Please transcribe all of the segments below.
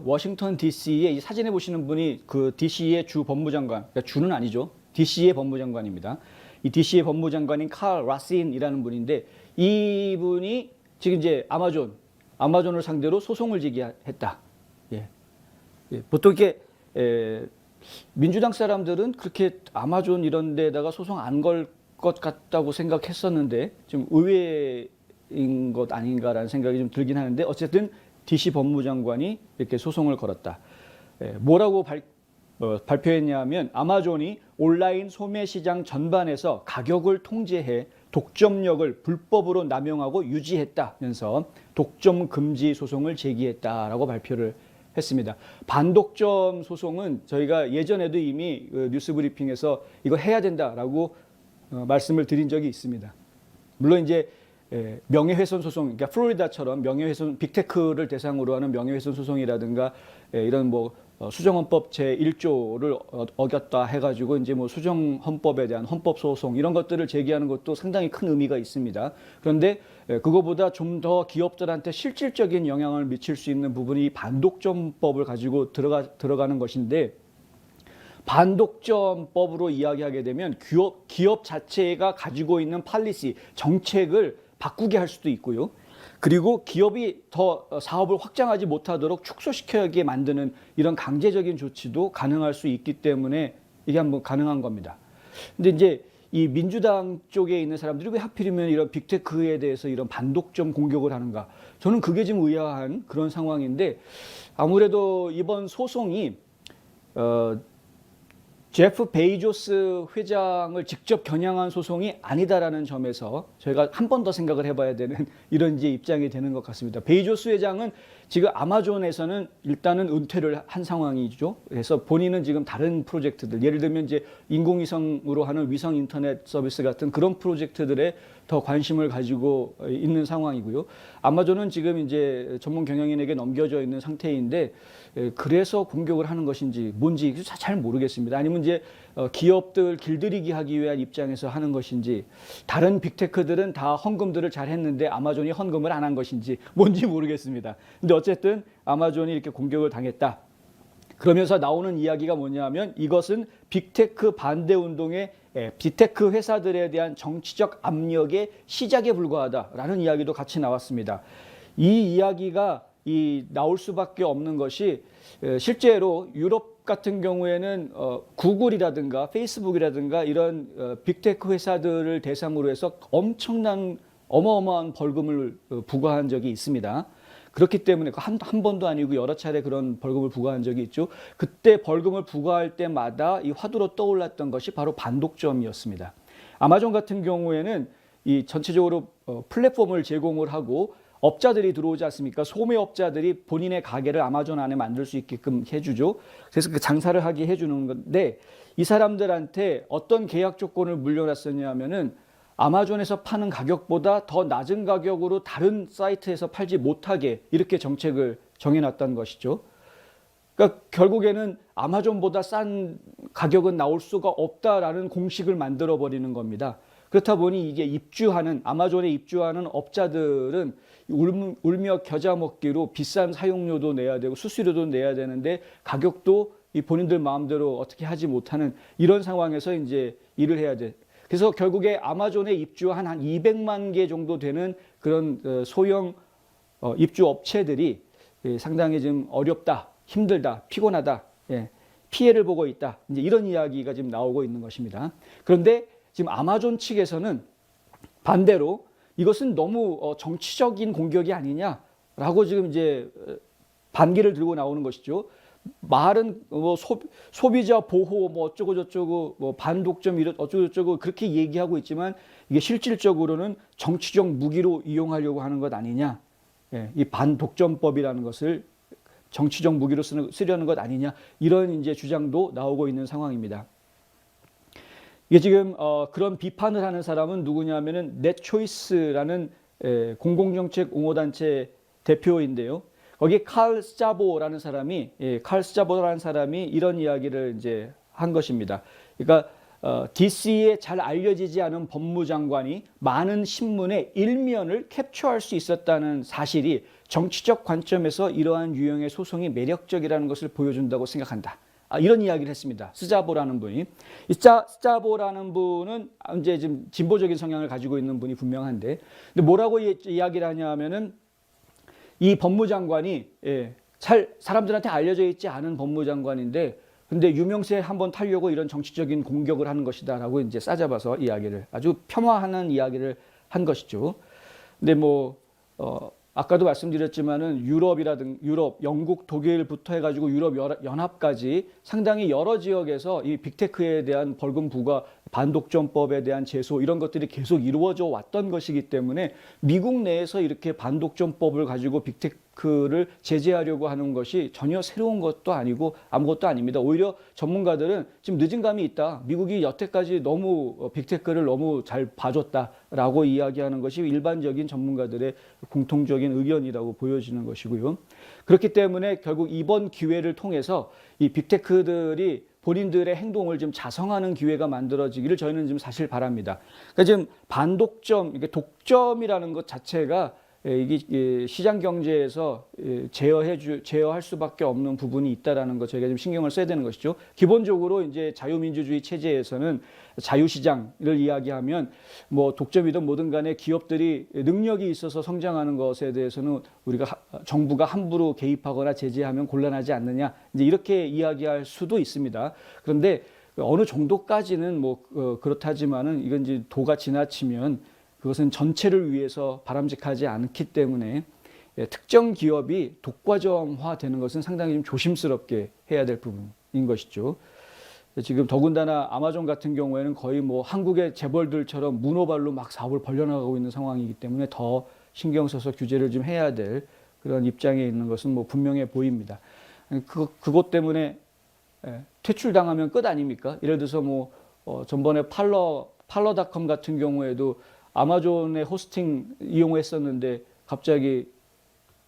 워싱턴 DC에 이 사진에 보시는 분이 그 DC의 주 법무장관, 그러니까 주는 아니죠. DC의 법무장관입니다. 이 DC의 법무장관인 칼 라신이라는 분인데 이분이 지금 이제 아마존을 상대로 소송을 제기했다. 예. 예. 보통 이렇게 민주당 사람들은 그렇게 아마존 이런 데다가 소송 안 걸 것 같다고 생각했었는데 좀 의외인 것 아닌가라는 생각이 좀 들긴 하는데 어쨌든 DC 법무장관이 이렇게 소송을 걸었다. 뭐라고 발표했냐면 아마존이 온라인 소매 시장 전반에서 가격을 통제해 독점력을 불법으로 남용하고 유지했다면서 독점 금지 소송을 제기했다라고 발표를 했습니다. 반독점 소송은 저희가 예전에도 이미 뉴스 브리핑에서 이거 해야 된다라고 말씀을 드린 적이 있습니다. 물론 이제 명예훼손 소송, 그러니까 플로리다처럼 명예훼손 빅테크를 대상으로 하는 명예훼손 소송이라든가 이런 뭐 수정헌법 제1조를 어겼다 해가지고 이제 뭐 수정헌법에 대한 헌법 소송 이런 것들을 제기하는 것도 상당히 큰 의미가 있습니다. 그런데 그거보다 좀 더 기업들한테 실질적인 영향을 미칠 수 있는 부분이 반독점법을 가지고 들어가는 것인데. 반독점법으로 이야기하게 되면 기업 자체가 가지고 있는 팔리시, 정책을 바꾸게 할 수도 있고요. 그리고 기업이 더 사업을 확장하지 못하도록 축소시켜야게 만드는 이런 강제적인 조치도 가능할 수 있기 때문에 이게 한번 가능한 겁니다. 근데 이제 이 민주당 쪽에 있는 사람들이 왜 하필이면 이런 빅테크에 대해서 이런 반독점 공격을 하는가? 저는 그게 좀 의아한 그런 상황인데 아무래도 이번 소송이 제프 베이조스 회장을 직접 겨냥한 소송이 아니다라는 점에서 저희가 한 번 더 생각을 해봐야 되는 이런 이제 입장이 되는 것 같습니다. 베이조스 회장은 지금 아마존에서는 일단은 은퇴를 한 상황이죠. 그래서 본인은 지금 다른 프로젝트들, 예를 들면 이제 인공위성으로 하는 위성 인터넷 서비스 같은 그런 프로젝트들에 더 관심을 가지고 있는 상황이고요. 아마존은 지금 이제 전문 경영인에게 넘겨져 있는 상태인데 그래서 공격을 하는 것인지 뭔지 잘 모르겠습니다. 아니면 이제 기업들 길들이기 하기 위한 입장에서 하는 것인지 다른 빅테크들은 다 헌금들을 잘 했는데 아마존이 헌금을 안 한 것인지 뭔지 모르겠습니다. 근데 어쨌든 아마존이 이렇게 공격을 당했다. 그러면서 나오는 이야기가 뭐냐면 이것은 빅테크 반대 운동의 빅테크 회사들에 대한 정치적 압력의 시작에 불과하다라는 이야기도 같이 나왔습니다. 이 이야기가 나올 수밖에 없는 것이 실제로 유럽 같은 경우에는 구글이라든가 페이스북이라든가 이런 빅테크 회사들을 대상으로 해서 엄청난 어마어마한 벌금을 부과한 적이 있습니다. 그렇기 때문에 한 번도 아니고 여러 차례 그런 벌금을 부과한 적이 있죠. 그때 벌금을 부과할 때마다 이 화두로 떠올랐던 것이 바로 반독점이었습니다. 아마존 같은 경우에는 이 전체적으로 플랫폼을 제공을 하고 업자들이 들어오지 않습니까? 소매업자들이 본인의 가게를 아마존 안에 만들 수 있게끔 해주죠. 그래서 그 장사를 하게 해주는 건데 이 사람들한테 어떤 계약 조건을 물려놨었냐면은 아마존에서 파는 가격보다 더 낮은 가격으로 다른 사이트에서 팔지 못하게 이렇게 정책을 정해놨던 것이죠. 그러니까 결국에는 아마존보다 싼 가격은 나올 수가 없다라는 공식을 만들어버리는 겁니다. 그렇다 보니 이게 아마존에 입주하는 업자들은 울며 겨자 먹기로 비싼 사용료도 내야 되고 수수료도 내야 되는데 가격도 이 본인들 마음대로 어떻게 하지 못하는 이런 상황에서 이제 일을 해야 돼. 그래서 결국에 아마존에 입주한 한 200만 개 정도 되는 그런 소형 입주 업체들이 상당히 좀 어렵다, 힘들다, 피곤하다, 피해를 보고 있다. 이제 이런 이야기가 지금 나오고 있는 것입니다. 그런데 지금 아마존 측에서는 반대로 이것은 너무 정치적인 공격이 아니냐라고 지금 이제 반기를 들고 나오는 것이죠. 말은 뭐 소비자 보호 뭐 어쩌고 저쩌고 뭐 반독점 이런 어쩌고 저쩌고 그렇게 얘기하고 있지만 이게 실질적으로는 정치적 무기로 이용하려고 하는 것 아니냐. 이 반독점법이라는 것을 정치적 무기로 쓰려는 것 아니냐. 이런 이제 주장도 나오고 있는 상황입니다. 이게 지금 그런 비판을 하는 사람은 누구냐면은 넷초이스라는 공공정책 옹호단체 대표인데요. 거기 칼 스자보라는 사람이 이런 이야기를 이제 한 것입니다. 그러니까 DC에 잘 알려지지 않은 법무장관이 많은 신문의 일면을 캡처할 수 있었다는 사실이 정치적 관점에서 이러한 유형의 소송이 매력적이라는 것을 보여준다고 생각한다. 이런 이야기를 했습니다. 스자보라는 분이. 이 스자보라는 분은 이제 좀 진보적인 성향을 가지고 있는 분이 분명한데, 근데 뭐라고 이야기를 하냐면은 이 법무장관이 잘 사람들한테 알려져 있지 않은 법무장관인데, 근데 유명세 한번 타려고 이런 정치적인 공격을 하는 것이다라고 이제 싸잡아서 이야기를 아주 폄하하는 이야기를 한 것이죠. 근데 아까도 말씀드렸지만은 유럽, 영국, 독일부터 해가지고 유럽 연합까지 상당히 여러 지역에서 이 빅테크에 대한 벌금 부과, 반독점법에 대한 제소 이런 것들이 계속 이루어져 왔던 것이기 때문에 미국 내에서 이렇게 반독점법을 가지고 빅테크를 제재하려고 하는 것이 전혀 새로운 것도 아니고 아무것도 아닙니다. 오히려 전문가들은 지금 늦은 감이 있다. 미국이 여태까지 너무 빅테크를 너무 잘 봐줬다라고 이야기하는 것이 일반적인 전문가들의 공통적인 의견이라고 보여지는 것이고요. 그렇기 때문에 결국 이번 기회를 통해서 이 빅테크들이 본인들의 행동을 좀 자성하는 기회가 만들어지기를 저희는 좀 사실 바랍니다. 그러니까 지금 반독점, 이게 독점이라는 것 자체가 이게 시장 경제에서 제어할 수밖에 없는 부분이 있다라는 것 저희가 좀 신경을 써야 되는 것이죠. 기본적으로 이제 자유민주주의 체제에서는 자유시장을 이야기하면 독점이든 뭐든 간에 기업들이 능력이 있어서 성장하는 것에 대해서는 정부가 함부로 개입하거나 제재하면 곤란하지 않느냐, 이제 이렇게 이야기할 수도 있습니다. 그런데 어느 정도까지는 그렇다지만은 이건 이제 도가 지나치면 그것은 전체를 위해서 바람직하지 않기 때문에 특정 기업이 독과점화되는 것은 상당히 좀 조심스럽게 해야 될 부분인 것이죠. 지금 더군다나 아마존 같은 경우에는 거의 한국의 재벌들처럼 문어발로 막 사업을 벌려나가고 있는 상황이기 때문에 더 신경 써서 규제를 좀 해야 될 그런 입장에 있는 것은 분명해 보입니다. 그것 때문에 퇴출당하면 끝 아닙니까? 예를 들어서 전번에 팔러닷컴 같은 경우에도 아마존의 호스팅 이용했었는데 갑자기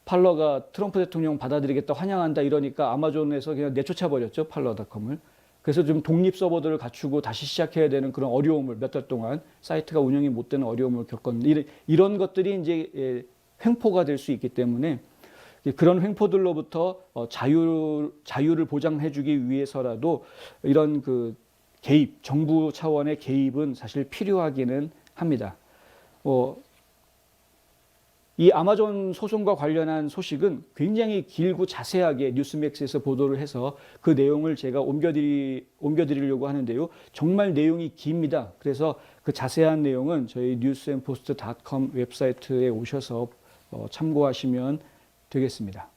팔러가 트럼프 대통령 받아들이겠다, 환영한다 이러니까 아마존에서 그냥 내쫓아 버렸죠, 팔러닷컴을. 그래서 좀 독립 서버들을 갖추고 다시 시작해야 되는 그런 어려움을 몇 달 동안 사이트가 운영이 못 되는 어려움을 겪었는데, 이런 것들이 이제 횡포가 될 수 있기 때문에 그런 횡포들로부터 자유를 보장해주기 위해서라도 이런 개입, 정부 차원의 개입은 사실 필요하기는 합니다. 이 아마존 소송과 관련한 소식은 굉장히 길고 자세하게 뉴스맥스에서 보도를 해서 그 내용을 제가 옮겨드리려고 하는데요. 정말 내용이 깁니다. 그래서 그 자세한 내용은 저희 newsandpost.com 웹사이트에 오셔서 참고하시면 되겠습니다.